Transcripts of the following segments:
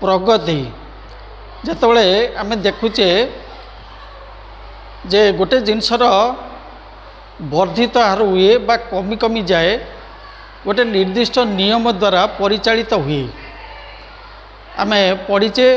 प्रगति जेतबले आमे देखुचे जे गोटे जिनसर वर्धित हार हुए बा कमी कमी जाए गोटे निर्दिष्ट नियम द्वारा परिचालित हुए। आमे पढ़ीचे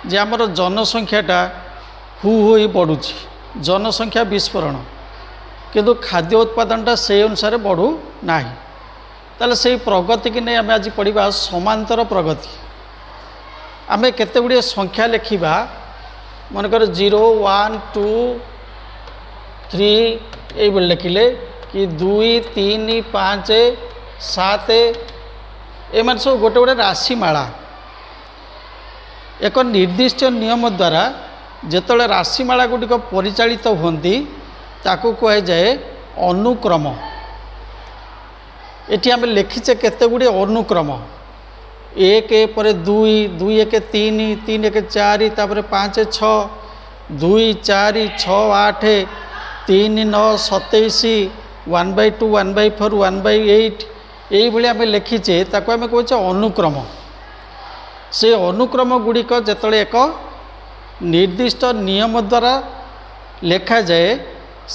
जे आमर जनसंख्याटा हु हो बढ़ुची जनसंख्या विस्फोरण किंतु खाद्य उत्पादनटा से अनुसार बढ़ू ना ताले से प्रगति की नहीं आम आज पढ़ा समांतर प्रगति। आमे केते गुड़िए संख्या लिखा मनकर 0 1 2 3 ये लिखिले कि 2 3 5 7 एम सब गोटे गोटे राशिमाला एक निर्दिष्ट नियम द्वारा जेतले राशिमाला गुड़िक परिचालित होती ताकू कह जाए अनुक्रम। एटी आम लिखीचे केते गुड़िए अनुक्रम 1 पर 2 2 1 3 3 1 4 तापर 5 6 2 4 6 8 3 9 27 1/2 1/4 1/8 यही आम लिखीचे ताको आम कहे अनुक्रम। से अनुक्रम गुड़िक जेतले एक निर्दिष्ट नियम द्वारा लेखा जाए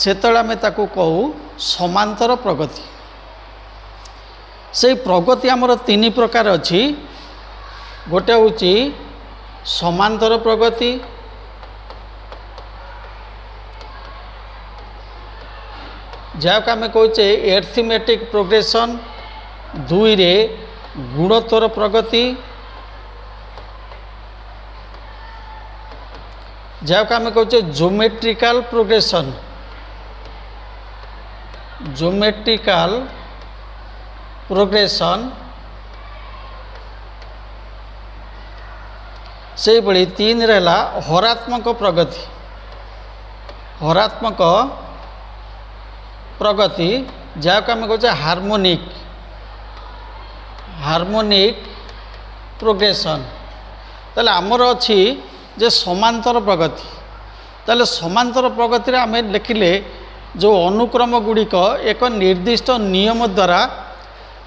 सेतले आम ताको कहू समांतर प्रगति। से प्रगति आमर 3 प्रकार अच्छी गोटे हूँ समांतर प्रगति जहाँ आम कहे एर्थमेटिक प्रोग्रेशन 2 रे गुणोत्तर प्रगति जहाँ आम कहे ज्योमेट्रिकल प्रोग्रेशन से भली 3 रहा हरात्मक प्रगति जहाँ आम कहे हार्मोनिक प्रोग्रेशन। ताले आमर अच्छी जे समांतर प्रगति ताले समांतर प्रगति आम लिखिले जो अनुक्रम गुड़िक एक निर्दिष्ट नियम द्वारा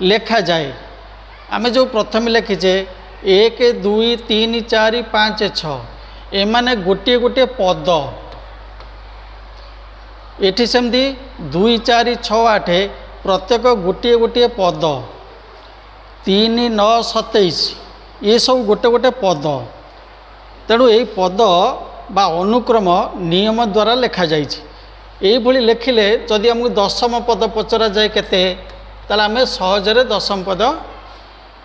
लेखा जाए। आम जो प्रथम लिखीचे 1 2 3 4 5 6 एमाने गोटे गोटे पद एठी सेमती 2 4 6 8 प्रत्येक गोटे गोटे पद 3 9 27 ये सब गोटे गोटे पद तेणु यही पद बा अनुक्रम नियम द्वारा लेखा जाइए। यही लिखिले जदि आमको दशम पद पचरा जाए केते ताले आमे सहजरे दशम पद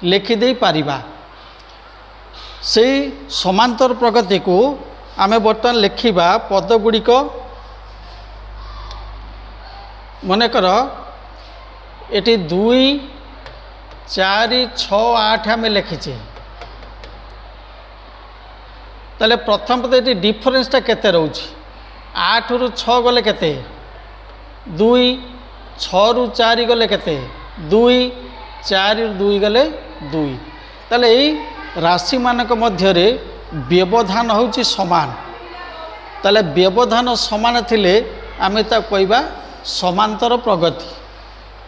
लिखिदे पारिबा। से समांतर प्रगति को आमे बर्तमान लिखिबा पद गुड़िक मनकर एटी 2 4 6 8 आम लिखीचे ताले प्रथम पद ये डिफरेन्सटा केते रोची 8 रु 6 गले केते 2 6 रु 4 गले केते 2 4 रु 2 गले 2 ताले यही राशि मानक मध्यरे व्यवधान होची समान। ताले व्यवधान समान थिले आमे ता कहबा समांतर प्रगति।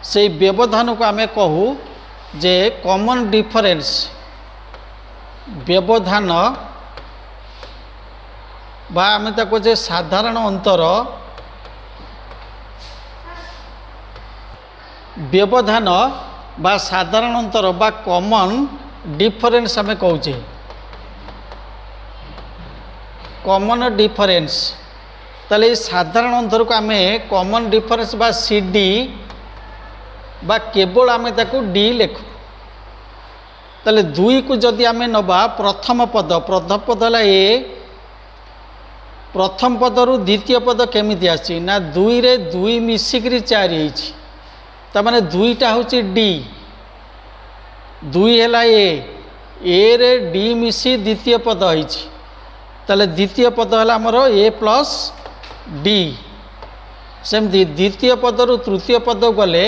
से व्यवधान को आमे कहू जे कॉमन डिफरेंस व्यवधान बा आमे ता कहे साधारण अंतर व्यवधान बा साधारण अंतर बा कॉमन डिफरेंस आमे कहूचे कॉमन डिफरेंस। ताले साधारण अंतर को आमे कॉमन डिफरेंस बा सीडी बा केवल आमे ताकू डी लिखु। ताले 2 को जदि आमे नबा प्रथम पद ए प्रथम पदरु द्वितीय पद केमिति आछि ना 2 रे 2 मिसिकरी 4 होइछि तमाने 2टा होछि डी 2 हैला ए रे डी मिसी द्वितीय पद होइछि ताले द्वितीय पद हला हमर ए प्लस डी। सेमती द्वितीय पदरु तृतीय पद गले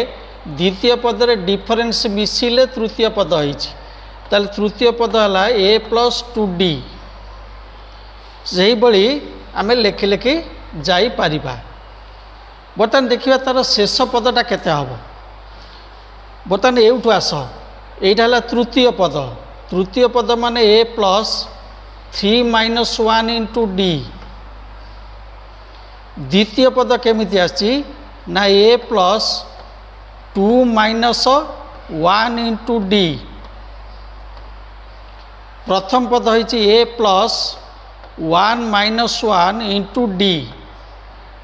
द्वितीय पदरे डिफरेंस मिसिले तृतीय पद होइछि ताले तृतीय पद हला ए प्लस 2d। सही बड़ी आमे लेखि लेखि जाई पारिबा। बर्तमान देखिबा तार शेष पदटा केते हबो। बर्तमान एउठु आस एइटा हला तृतीय पद तृतीय पद माने ए प्लस 3 माइनस 1 इंटू डी। द्वितीय पद केमिति आसी ना ए प्लस 2 माइनस 1 इंटू डी। प्रथम पद होइछि ए प्लस 1 माइनस 1 इंटू डी।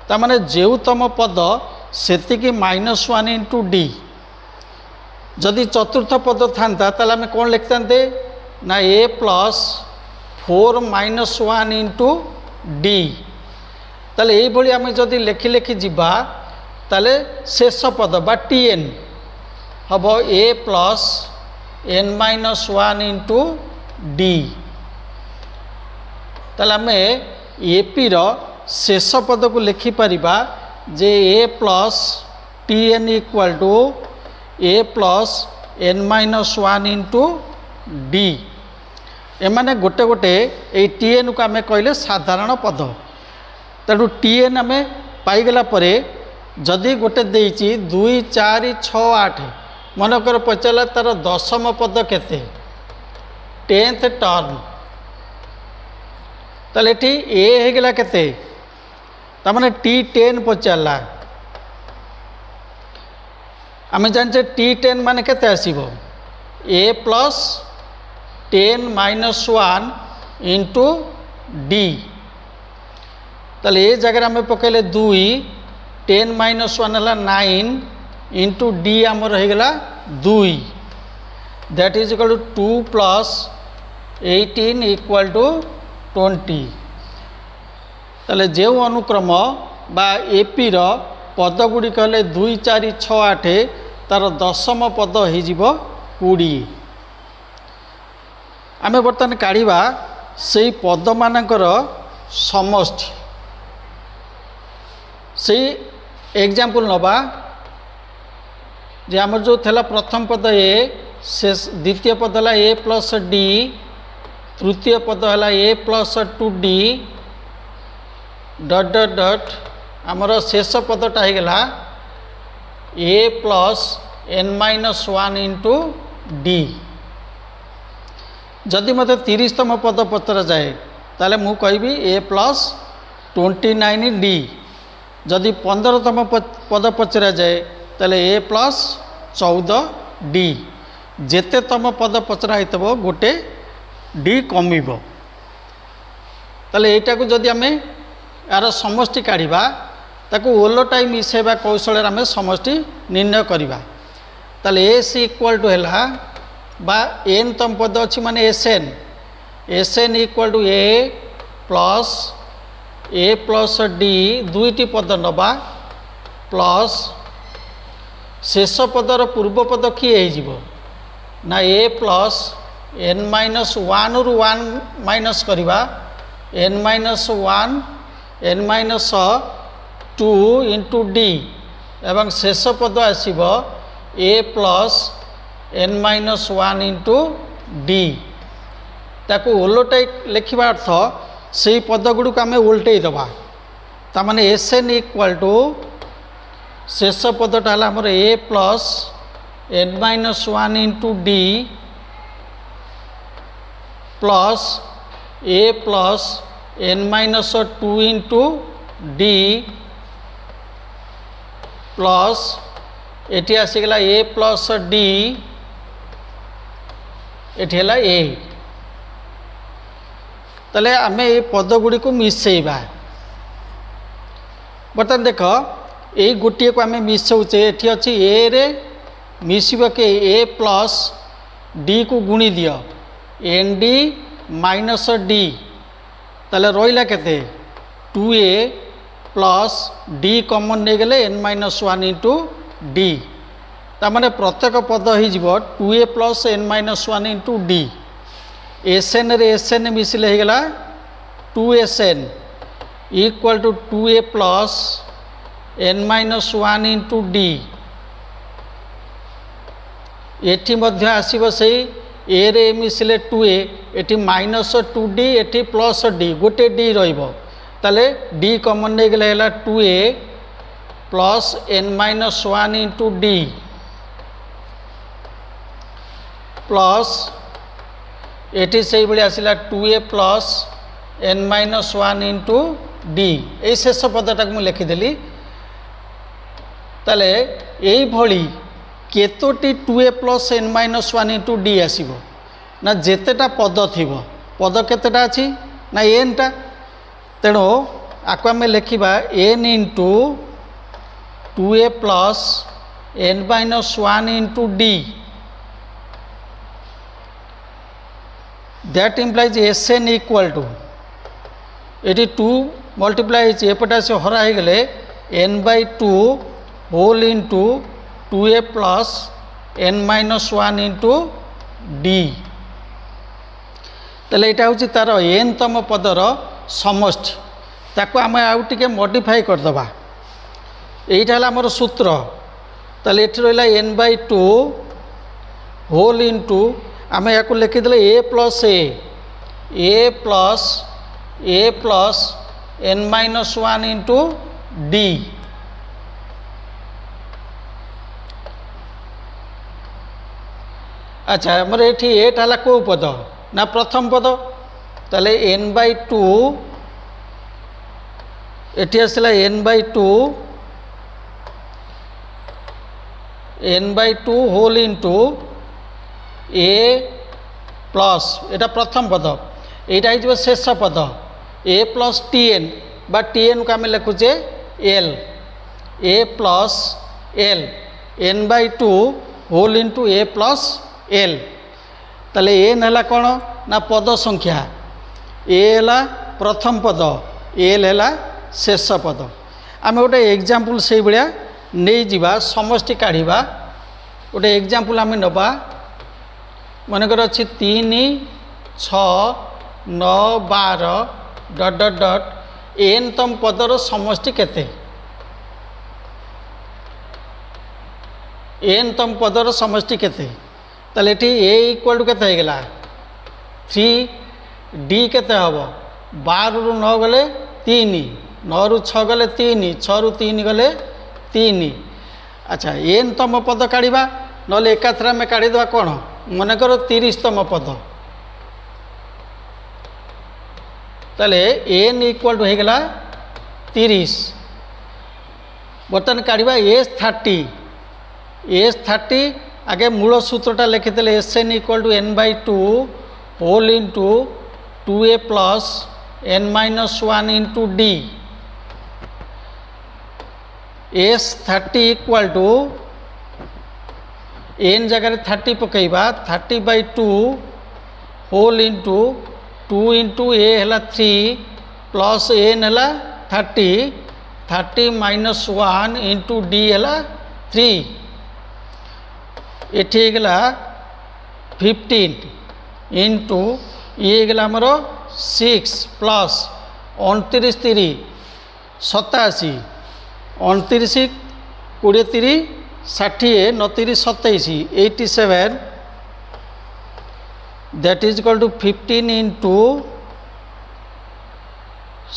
तामाने जेउतम पद सेतिकी माइनस 1 इंटू डी। जदि चतुर्थ पद था ताले आम कौन लिखते ना ए प्लस 4 माइनस 1 इंटू डी। ताले ये भली आम जदि लेखि लेखि जीवा ताले शेष पद बा टी एन हम A plus N minus 1 into D. ताले आम एपी रो शेष पद को लिखिपर जे A plus T N equal to A plus N minus 1 into D. एमाने गोटे गोटे ये टी एन को आम कहले साधारण पद। तेणु टी एन आम पाईगला परे जदि गोटे देइछि 2 4 6 8 मनकर पचारा तार दशम पद केते 10th टर्म ताले टी ए हेगला केते तामाने टी 10 पचारा आम जाने टी 10 मान के आसो ए प्लस 10 माइनस 1 इंटू डी। ताले ये जगह आम पकड़े 2 10 माइनस 1 है 9 इंटू डी आमर होगला 2 that is equal to 2 plus 18 equal to 20। ताले जो अनुक्रम बा एपी रो पद गुड़िक 2 4 6 8 तार दशम पद हो 20। आम बर्तमान काढ़ा से पद मानकर समष्टि से एग्जाम्पल नवा जे आम जो थेला प्रथम पद ए से द्वितीय पद है ए प्लस डी। तृतीय पद है ए प्लस 2 डी डट डट डट आमर शेष पदटा होगला A plus N minus 1 into D. जदि मत 30तम पद पचरा जाए ताले मु कहबी ए प्लस 29 डी। जदि 15तम पद पचरा जाए ताले ए प्लस 14 डी। जेते तम पद पचरा होइतबो गोटे डी कमिबो। ताले एटा को जदि आमे यार समष्टि काढ़ा ताको ओलटाई मिसेबा कौशल आम समष्टि निर्णय करवा। ताले एस इक्वल टू है बा एन तम पद अच्छी माने S N equal to A plus D दुईटी पद नवा प्लस शेष पदर पूर्व पद किए हो ना ए प्लस एन माइनस 1 रु 1 माइनस करवा N minus 1 N minus 2 into D एवं शेष पद आसीबो A plus N minus 1 into D. ताको ओलटाई लिखा अर्थ से पद गुड़ को आम उल्टे दबा तामाने एस एन इक्वल टू शेष पदटा है आमर A plus N minus 1 into D plus A plus N minus 2 into D plus एटी आसीगला ए प्लस डी एटी है ए। ताले आमे ये पद गुड़ी को मिसेबा बर्तमान देख यही गोटे को आम मिसाऊे ये अच्छी ए रे मिसब के ए प्लस डी को गुणी दियो एन डी माइनस डी ताले रहा केते 2a प्लस डी कमन नहीं गले एन माइनस 1 इंटू डी। तामाने प्रत्येक पद हो 2a plus N minus 1 into D. S N रे एस एन मिसिले होगला 2SN equal to 2a plus N minus 1 into D. एटी मध्य आसीबो सही ए रे मिसिले 2a एटी माइनस 2d एटी प्लस डी गोटे डी रहिबो ताले डी कमन नहीं गले है 2a plus N minus 1 into D plus एटी से भाई आसला 2a plus n minus 1 into D ये शेष पदटा मुझे लिखिदेली ताले यही भली केतोटी 2a plus n minus 1 into D आसब ना जितेटा पद थी पद केतेटा अच्छी ना एन टा तेणु आपको आम लिखा n into 2a plus n minus 1 into d that implies Sn equal to ये 2 मल्टीप्लाई एपटा से हरा हो गले n/2 whole into 2a plus n minus 1 into d तेल यहाँ हूँ तार एन तम पदर समष्टि ताको आम आउ टे मॉडिफाई करदबा यहीटा है आमर सूत्र ताले ये रहा n/2 होल इंटू आम या लिखिदे a plus n minus 1 into D अच्छा आमर ये एटा है कौ पद ना प्रथम पद ताले n/2 एटी आसला n/2 whole into A plus iota प्रथम पद यहाँ हो शेष पद A plus T N T N आम लिखुचे L A plus L n/2 whole into A plus L ताले एन है कौन ना पद संख्या ए है प्रथम पद एल है शेष पद आम गोटे एग्जाम्पल से भाया नहीं जावा समष्टि काढ़ा गोटे एग्जाम्पल आम नवा मनकर अच्छी 3 6 9 12 डट डट डट एन तम पदर समष्टि केते एन तम पदर समष्टि केते ताले ये ए इक्वल टू केते होगा 3 डी केते हम 12 रु 9 गले 3 9 रु 6 गले 3 6 रु 3 गले 3 अच्छा एन तम पद काढ़ा ना एकाथर आम काढ़ीदे कौन मनकर 30तम पद ताले एन इक्वल टू होगा 30 बर्तमान काढ़ा एस30 आगे मूल सूत्रटा लिखिदे Sn equal to n/2 whole into 2a plus n minus 1 into d S30 equal to n जगह 30 पकईबा 30/2 होल इंटू 2 इंटू ए है 3 प्लस एन है 30 माइनस 1 इंटू डी है 3 ये गला 15 इंटू ये गला आमर 6 plus 29 3 87 29 20 3 60 29 27 87 that is equal to 15 into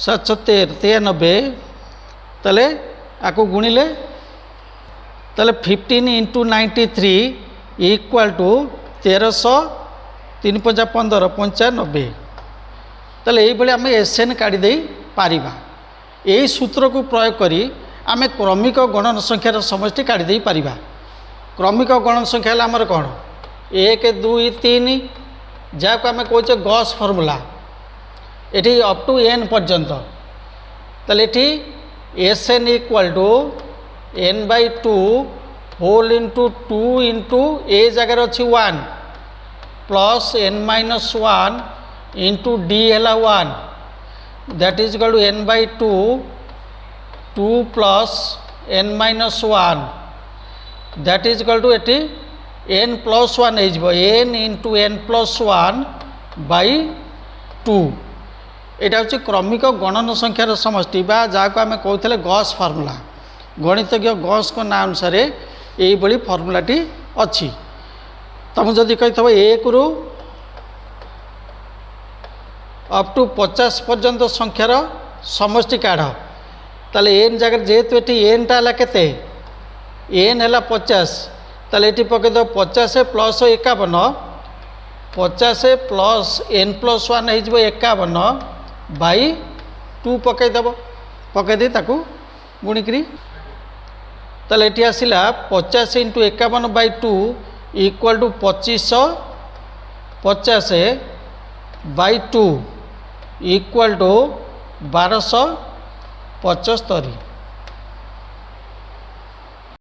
77 93 ताले आपको गुणिले ताले 15 इंटू 93 इक्वल टू 1300 3 5 15 95 ताले ये आम Sn काढ़ी पारिबा यही सूत्र को प्रयोग करी आम क्रमिक गणन संख्यार समष्टि काढ़ी पारिबा क्रमिक गणन संख्या आमर कौन 1 2 3 जहाँ को आम कहे गॉस फॉर्मूला ये अप टू n पर्यंत ताले Sn equal to n/2 whole into 2 into A जगार अच्छी 1 plus n minus 1 into D है 1 that is equal to n/2 2 plus n minus 1 that is equal to ये n plus 1 n into n plus 1 by 2 यहाँ हूँ क्रमिक गणन संख्यार समष्टि जहाँ को आम कहते गॉस फॉर्मूला गणितज्ञ गॉस को ना अनुसार यही फॉर्मूलाटी अच्छी तुम जदि कही 1 रु अप टू 50 पर्यंत संख्यार समष्टि काढ़ ताले एन जगह जेहेतु ये एन टा केते एन है 50 ताले ये पकईद 50 प्लस 51 50 प्लस n+1 हो 51 बाई 2 पकईदेव पकईदे ताकू गुणिकी ताले ये आसला 50 × 51 by 2 equal to 2550 by 2 equal to 1275